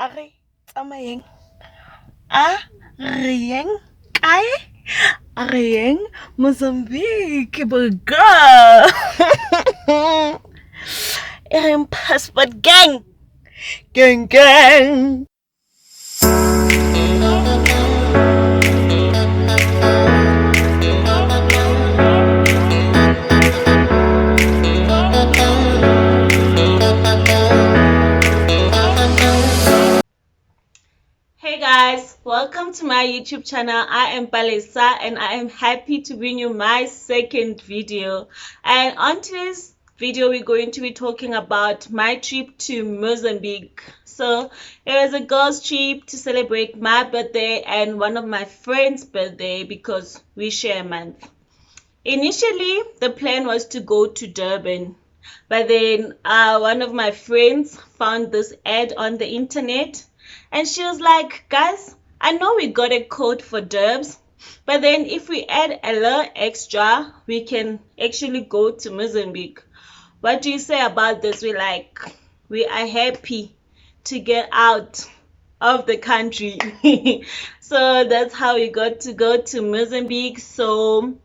a re tsamayeng a re yeng kae a re yeng Mozambique burger e reng passport gang gang gang. Hey guys, welcome to my YouTube channel. I am Palesa and I am happy to bring you my second video. And on today's video, we're going to be talking about my trip to Mozambique. So it was a girls' trip to celebrate my birthday and one of my friends' birthday because we share a month. Initially, the plan was to go to Durban, but then one of my friends found this ad on the internet and she was like, guys, I know we got a code for Durbs, but then if we add a little extra, we can actually go to Mozambique. What do you say about this? We are happy to get out of the country. So that's how we got to go to Mozambique. So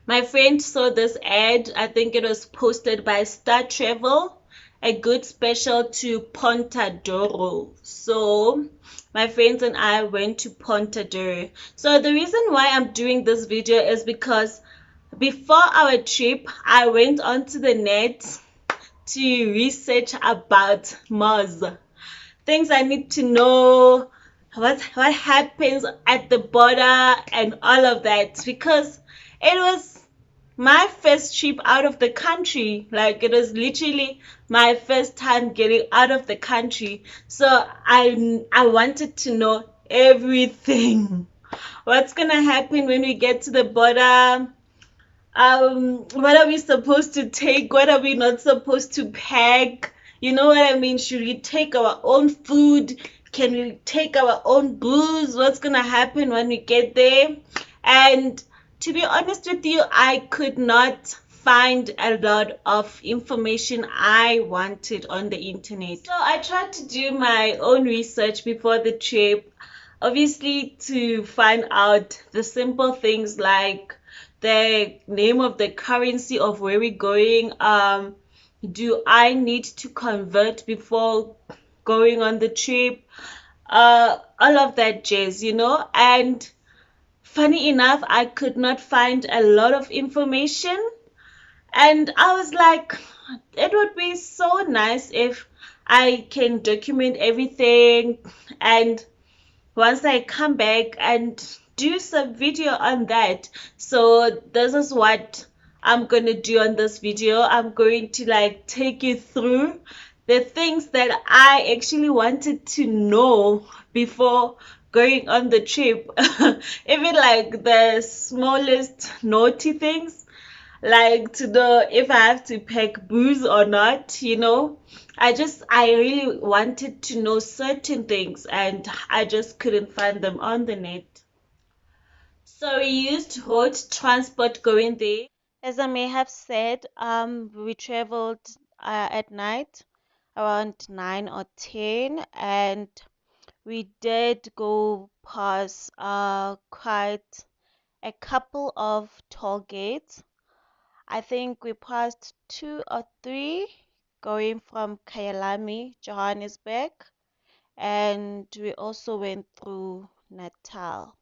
my friend saw this ad. I think it was posted by Star Travel, a good special to Ponta Do Ouro. So my friends and I went to Ponta Do Ouro. So the reason why I'm doing this video is because before our trip, I went onto the net to research about Moz. Things I need to know, what happens at the border and all of that, because it was my first trip out of the country. Like, it was literally my first time getting out of the country. So I wanted to know everything. What's gonna happen when we get to the border? What are we supposed to take? What are we not supposed to pack? You know what I mean? Should we take our own food? Can we take our own booze? What's gonna happen when we get there? And to be honest with you, I could not find a lot of information I wanted on the internet. So I tried to do my own research before the trip, obviously to find out the simple things like the name of the currency of where we're going. Do I need to convert before going on the trip? All of that jazz. And funny enough, I could not find a lot of information. And I was like, it would be so nice if I can document everything, and once I come back and do some video on that. So this is what I'm gonna do on this video. I'm going to take you through the things that I actually wanted to know before going on the trip. Even the smallest naughty things, like to know if I have to pack booze or not. I really wanted to know certain things and I just couldn't find them on the net. So we used road transport going there. As I may have said, we traveled at night around 9 or 10, and we did go past quite a couple of toll gates. I think we passed two or three going from Kyalami, Johannesburg, and we also went through Natal.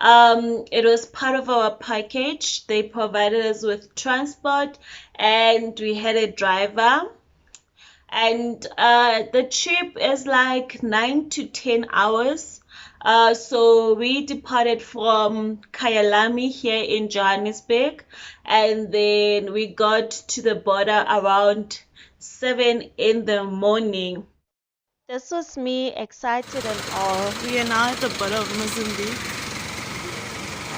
It was part of our package. They provided us with transport and we had a driver. And the trip is like 9 to 10 hours. So we departed from Kyalami here in Johannesburg, and then we got to the border around 7 in the morning. This was me excited and all. We are now at the border of Mozambique,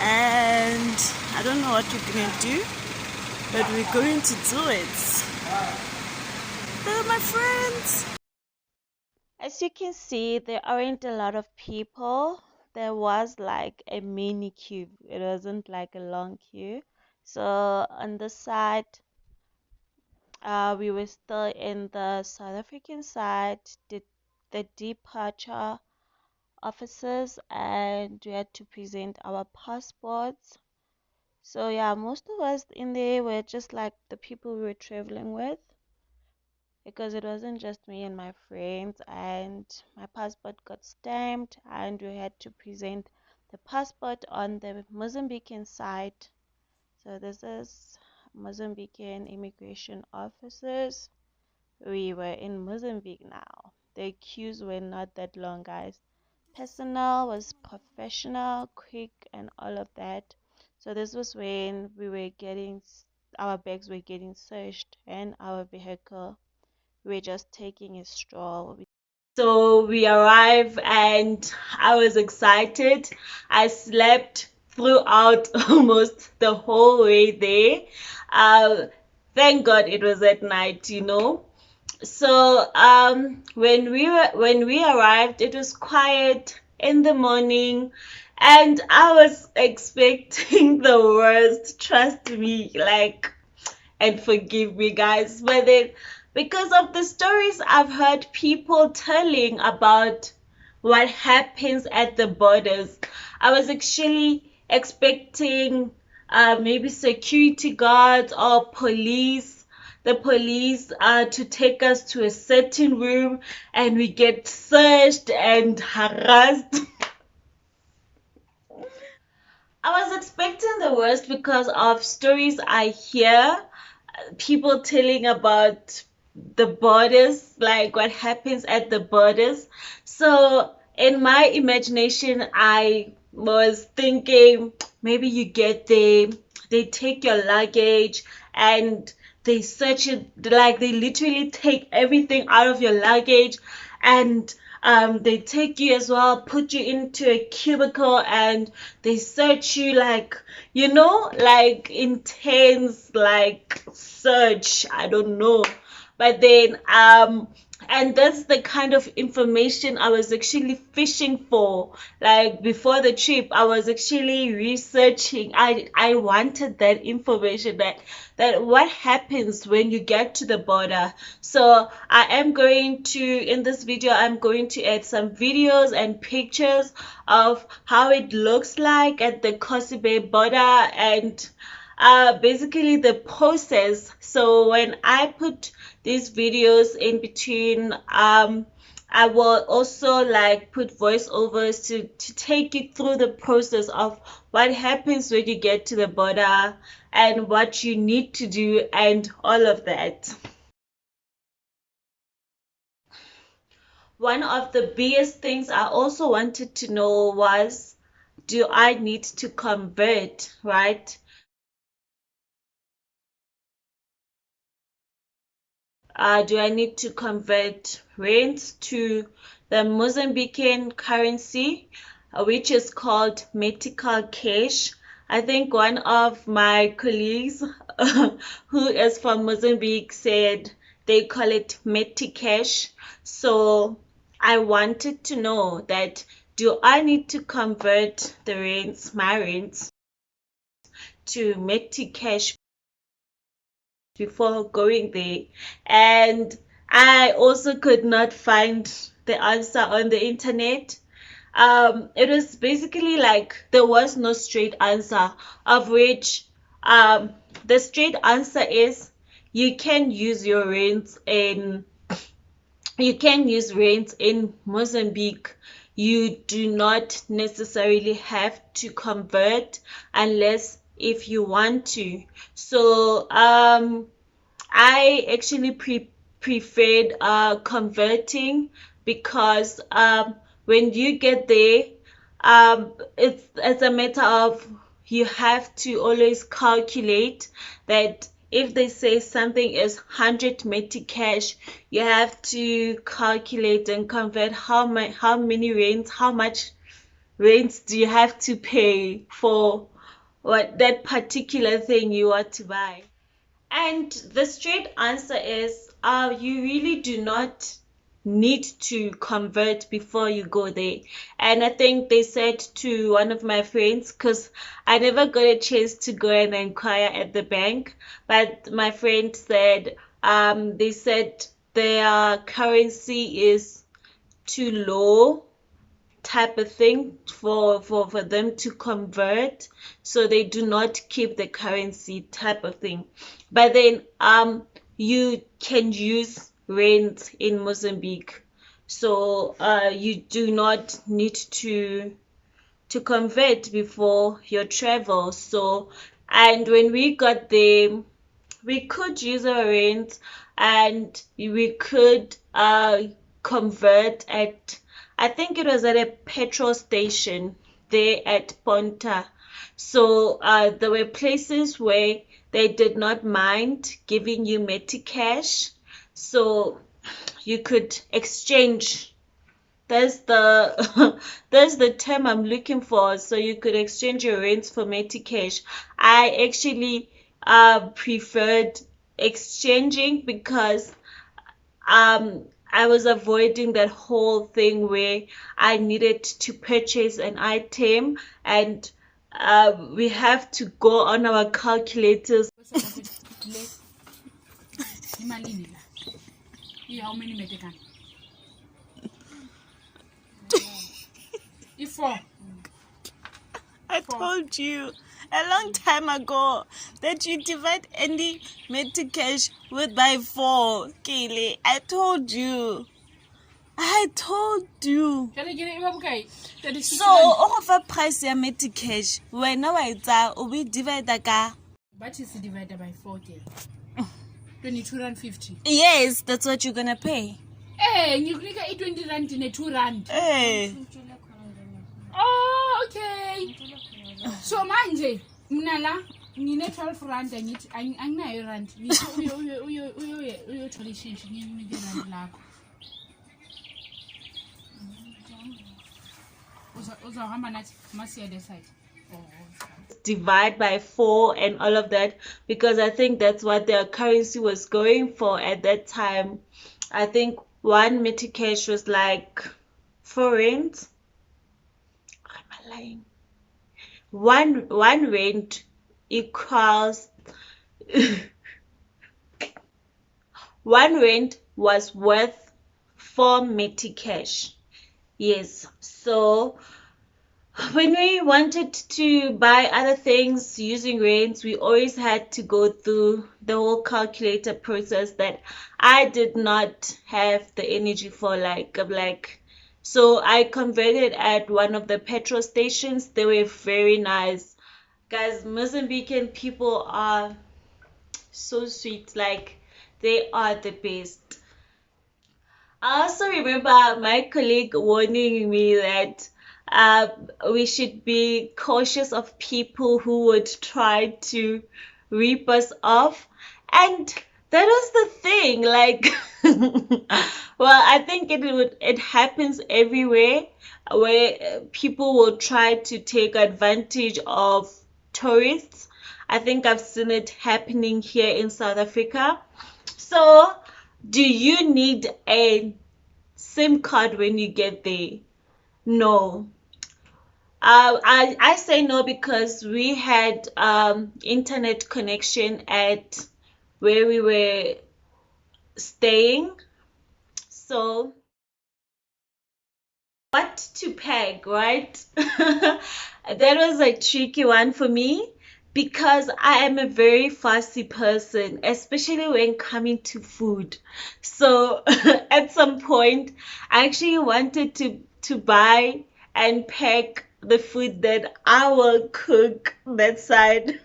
and I don't know what we're gonna do, but we're going to do it. They're my friends. As you can see, there aren't a lot of people. There was like a mini queue. It wasn't like a long queue. So on this side, We were still in the South African side, did the departure offices, and we had to present our passports. So yeah, most of us in there were just like the people we were traveling with, because it wasn't just me and my friends, and my passport got stamped and we had to present the passport on the Mozambican side. So this is Mozambican immigration officers. We were in Mozambique now. The queues were not that long, guys. Personnel was professional, quick, and all of that. So this was when our bags were getting searched, and our vehicle, we were just taking a stroll. So we arrived and I was excited. I slept throughout almost the whole way there. Uh, thank God it was at night. So when we arrived, it was quiet in the morning, and I was expecting the worst. Trust me, like, and forgive me, guys, but then because of the stories I've heard people telling about what happens at the borders, I was actually expecting maybe security guards or the police to take us to a certain room and we get searched and harassed. I was expecting the worst because of stories I hear, people telling about the borders, like what happens at the borders. So in my imagination, I was thinking maybe you get there, they take your luggage and they search it, like they literally take everything out of your luggage, and they take you as well, put you into a cubicle, and they search you like intense, like search. I don't know, but then and that's the kind of information I was actually fishing for. Like before the trip, I was actually researching. I wanted that information, that what happens when you get to the border. So in this video, I'm going to add some videos and pictures of how it looks like at the Kosi Bay border, and basically the process. So when I put these videos in between, I will also like put voiceovers to take you through the process of what happens when you get to the border and what you need to do and all of that. One of the biggest things I also wanted to know was, do I need to convert, right? Do I need to convert rands to the Mozambican currency, which is called medical cash? I think one of my colleagues who is from Mozambique said they call it Meticash. So I wanted to know that, do I need to convert my rands to Meticash before going there? And I also could not find the answer on the internet. It was basically like there was no straight answer, of which the straight answer is you can use your rands in you can use rands in Mozambique. You do not necessarily have to convert unless if you want to. So I actually preferred converting, because when you get there, it's a matter of, you have to always calculate that if they say something is 100 meti cash, you have to calculate and convert how many rands, how much rands do you have to pay for what that particular thing you want to buy. And the straight answer is, you really do not need to convert before you go there. And I think they said to one of my friends, because I never got a chance to go and inquire at the bank, but my friend said They said their currency is too low type of thing for them to convert, so they do not keep the currency type of thing. But then you can use rent in Mozambique, so you do not need to convert before your travel. So, and when we got there, we could use our rent, and we could convert at, I think it was at a petrol station there at Ponta. So there were places where they did not mind giving you Cash, so you could exchange. That's the that's the term I'm looking for. So you could exchange your rents for Cash. I actually preferred exchanging because I was avoiding that whole thing where I needed to purchase an item, and we have to go on our calculators. How many medical? Four. I told you a long time ago that you divide any Cash with by 4, Kaylee. I told you. So, over price ya Cash, when we divide ka. But it's divided by 4. 22 rand 50. Yes, that's what you're gonna pay. Hey, you click 20 rand in a 2 rand. Hey. Oh, okay. So manje, mnala, ngine 12 rand ngithi anginayo rand. Ngithi uyo thola ishishi nginike rand lakho. Uzahamba nathi masiya the side. Divide by 4 and all of that, because I think that's what their currency was going for at that time. I think one Cash was like 4 rand. Am I lying? One rand equals one rand was worth 4 Cash. Yes, so when we wanted to buy other things using rents, we always had to go through the whole calculator process that I did not have the energy for. So I converted at one of the petrol stations. They were very nice. Guys, Mozambican people are so sweet. Like, they are the best. I also remember my colleague warning me that we should be cautious of people who would try to rip us off. And that was the thing, like, well, I think it happens everywhere where people will try to take advantage of tourists. I think I've seen it happening here in South Africa. So, do you need a SIM card when you get there? No. I say no because we had internet connection at where we were staying. So, what to pack, right? That was a tricky one for me because I am a very fussy person, especially when coming to food. So, at some point, I actually wanted to buy and pack the food that I will cook that side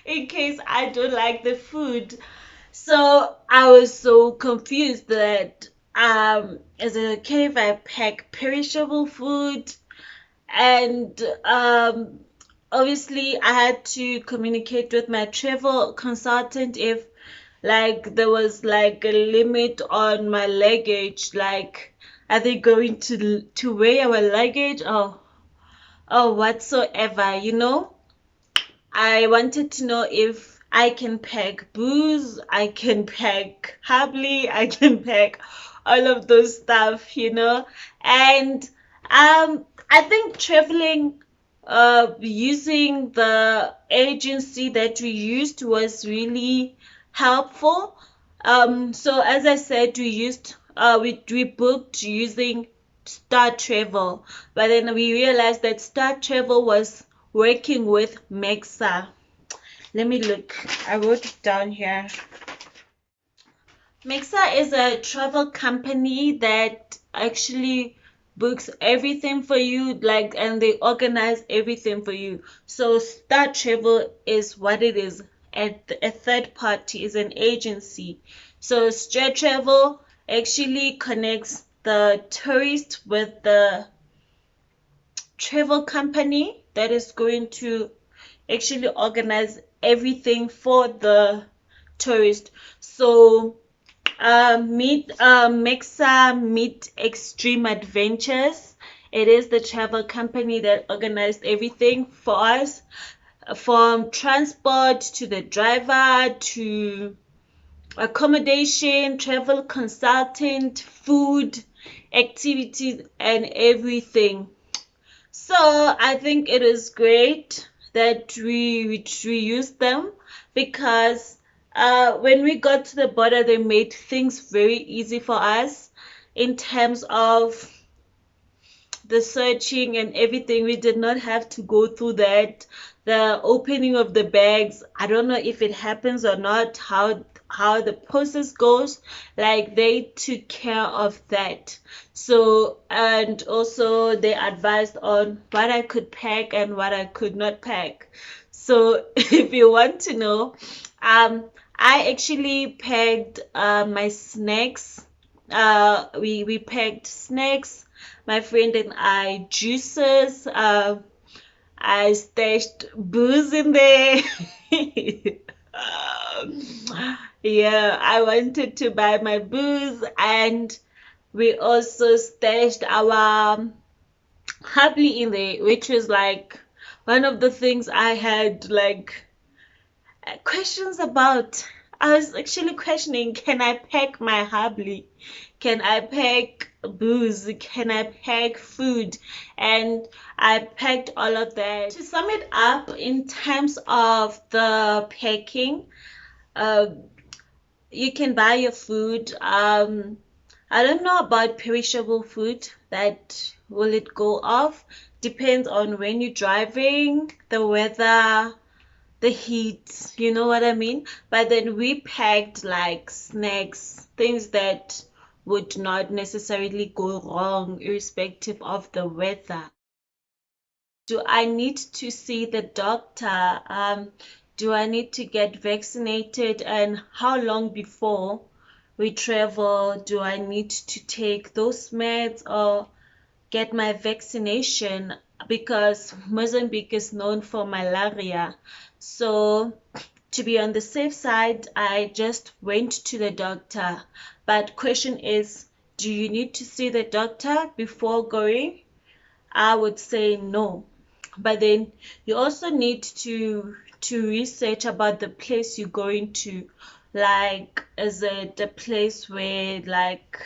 in case I don't like the food. So I was so confused that is it okay if I pack perishable food? And obviously I had to communicate with my travel consultant if like there was like a limit on my luggage, like are they going to weigh our luggage or whatsoever, you know? I wanted to know if I can pack booze, I can pack humbly, I can pack all of those stuff, you know? And I think traveling using the agency that we used was really helpful. So as I said, we booked using Star Travel, but then we realized that Star Travel was working with Mexa. Let me look. I wrote it down here. Mexa is a travel company that actually books everything for you, like, and they organize everything for you. So Star Travel is what it is. A third party is an agency. So Star Travel actually connects the tourist with the travel company that is going to actually organize everything for the tourist. So meet Mexa Meet Extreme Adventures. It is the travel company that organized everything for us, from transport to the driver to accommodation, travel consultant, food, activities, and everything. So I think it is great that we used them, because when we got to the border, they made things very easy for us in terms of the searching and everything. We did not have to go through that. The opening of the bags, I don't know if it happens or not, how the process goes. Like, they took care of that. So, and also they advised on what I could pack and what I could not pack. So if you want to know, I actually packed my snacks. We packed snacks, my friend and I, juices. I stashed booze in there. Yeah, I wanted to buy my booze, and we also stashed our hubly in there, which was like one of the things I had like questions about. I was actually questioning, can I pack my hubly? Can I pack booze? Can I pack food? And I packed all of that. To sum it up, in terms of the packing, uh, you can buy your food. I don't know about perishable food, that will it go off? Depends on when you're driving, the weather, the heat, you know what I mean? But then we packed like snacks, things that would not necessarily go wrong irrespective of the weather. Do I need to see the doctor? Do I need to get vaccinated? And how long before we travel do I need to take those meds or get my vaccination? Because Mozambique is known for malaria. So to be on the safe side, I just went to the doctor. But question is, do you need to see the doctor before going? I would say no. But then you also need to research about the place you're going to. Like, is it a place where like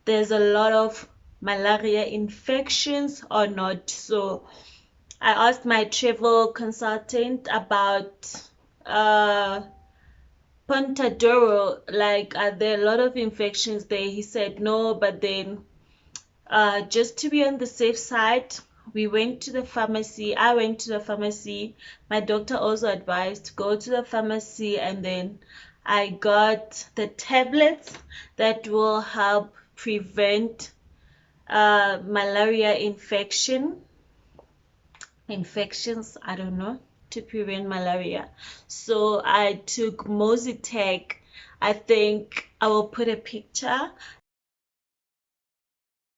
there's a lot of malaria infections or not? So I asked my travel consultant about uh Ponta Do Ouro, like, are there a lot of infections there? He said no, but then just to be on the safe side, we went to the pharmacy. I went to the pharmacy. My doctor also advised to go to the pharmacy, and then I got the tablets that will help prevent malaria infections, I don't know, to prevent malaria. So I took Mozitec. I think I will put a picture,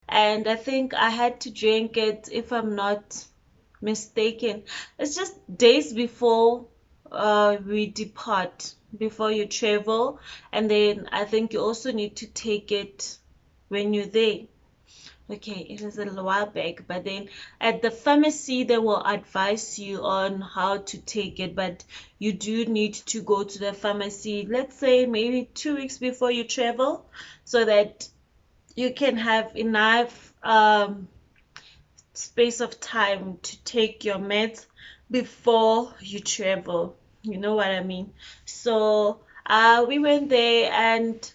and I think I had to drink it, if I'm not mistaken. It's just days before we depart, before you travel, and then I think you also need to take it when you're there. Okay, it was a little while back, but then at the pharmacy they will advise you on how to take it, but you do need to go to the pharmacy, let's say maybe 2 weeks before you travel, so that you can have enough space of time to take your meds before you travel. You know what I mean? So We went there and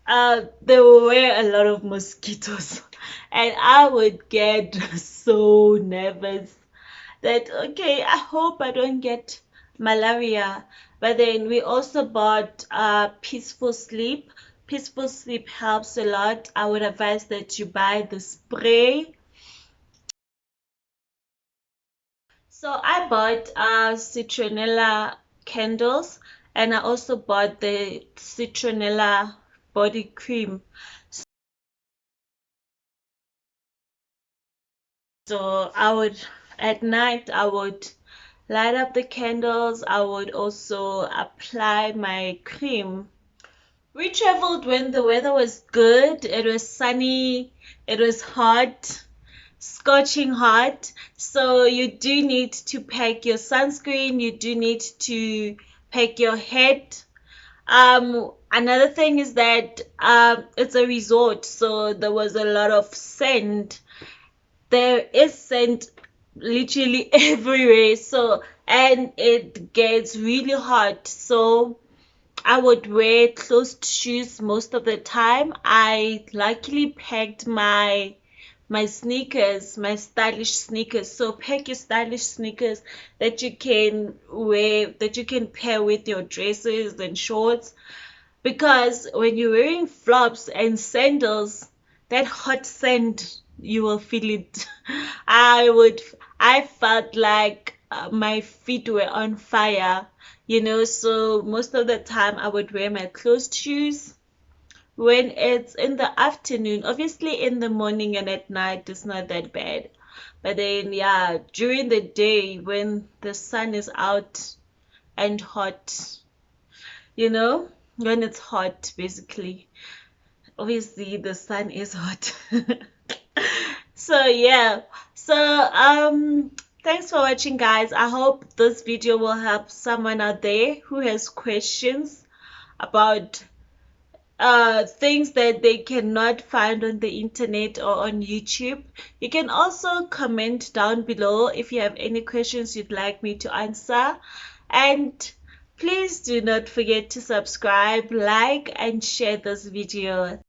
there were a lot of mosquitoes, and I would get so nervous that, okay, I hope I don't get malaria. But then we also bought Peaceful Sleep. Peaceful Sleep helps a lot. I would advise that you buy the spray. So I bought citronella candles, and I also bought the citronella body cream. So at night, I would light up the candles. I would also apply my cream. We traveled when the weather was good. It was sunny. It was hot, scorching hot. So you do need to pack your sunscreen. You do need to pack your head. Another thing is that it's a resort, so there was a lot of sand. There is sand literally everywhere. So, and it gets really hot. So I would wear closed shoes most of the time. I luckily packed my sneakers, my stylish sneakers. So pack your stylish sneakers that you can wear, that you can pair with your dresses and shorts. Because when you're wearing flops and sandals, that hot sand, you will feel it. I would, I felt like my feet were on fire, so most of the time I would wear my closed shoes. When it's in the afternoon, obviously in the morning and at night, it's not that bad. But then, yeah, during the day when the sun is out and hot, when it's hot, basically, obviously the sun is hot. So yeah, so thanks for watching, guys. I hope this video will help someone out there who has questions about things that they cannot find on the internet or on YouTube. You can also comment down below if you have any questions you'd like me to answer. And please do not forget to subscribe, like, and share this video.